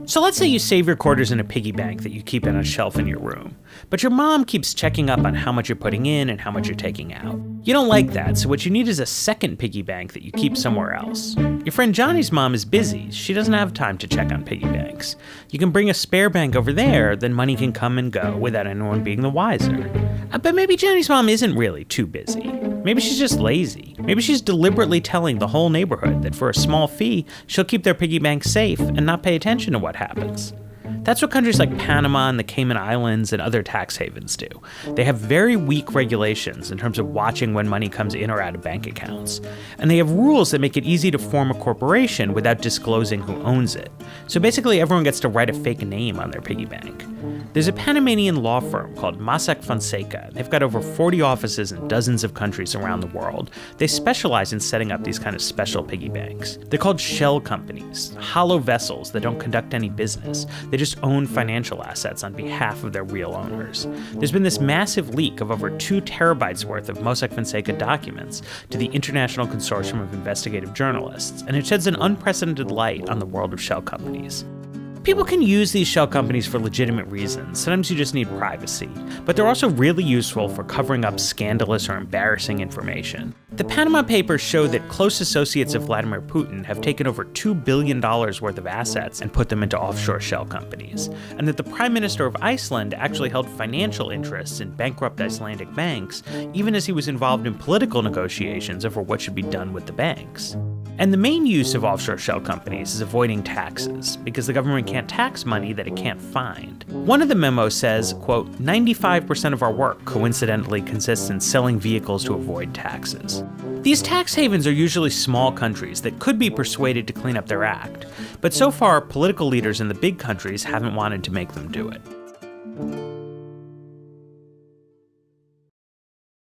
So let's say you save your quarters in a piggy bank that you keep on a shelf in your room, but your mom keeps checking up on how much you're putting in and how much you're taking out. You don't like that, so what you need is a second piggy bank that you keep somewhere else. Your friend Johnny's mom is busy. She doesn't have time to check on piggy banks. You can bring a spare bank over there, then money can come and go without anyone being the wiser. But maybe Johnny's mom isn't really too busy. Maybe she's just lazy. Maybe she's deliberately telling the whole neighborhood that for a small fee, she'll keep their piggy bank safe and not pay attention to what happens. That's what countries like Panama and the Cayman Islands and other tax havens do. They have very weak regulations in terms of watching when money comes in or out of bank accounts. And they have rules that make it easy to form a corporation without disclosing who owns it. So basically everyone gets to write a fake name on their piggy bank. There's a Panamanian law firm called Mossack Fonseca. They've got over 40 offices in dozens of countries around the world. They specialize in setting up these kind of special piggy banks. They're called shell companies, hollow vessels that don't conduct any business. They just own financial assets on behalf of their real owners. There's been this massive leak of over 2 terabytes worth of Mossack Fonseca documents to the International Consortium of Investigative Journalists, and it sheds an unprecedented light on the world of shell companies. People can use these shell companies for legitimate reasons. Sometimes you just need privacy. But they're also really useful for covering up scandalous or embarrassing information. The Panama Papers show that close associates of Vladimir Putin have taken over $2 billion worth of assets and put them into offshore shell companies, and that the Prime Minister of Iceland actually held financial interests in bankrupt Icelandic banks, even as he was involved in political negotiations over what should be done with the banks. And the main use of offshore shell companies is avoiding taxes, because the government can't tax money that it can't find. One of the memos says, quote, 95% of our work coincidentally consists in selling vehicles to avoid taxes. These tax havens are usually small countries that could be persuaded to clean up their act, but so far political leaders in the big countries haven't wanted to make them do it.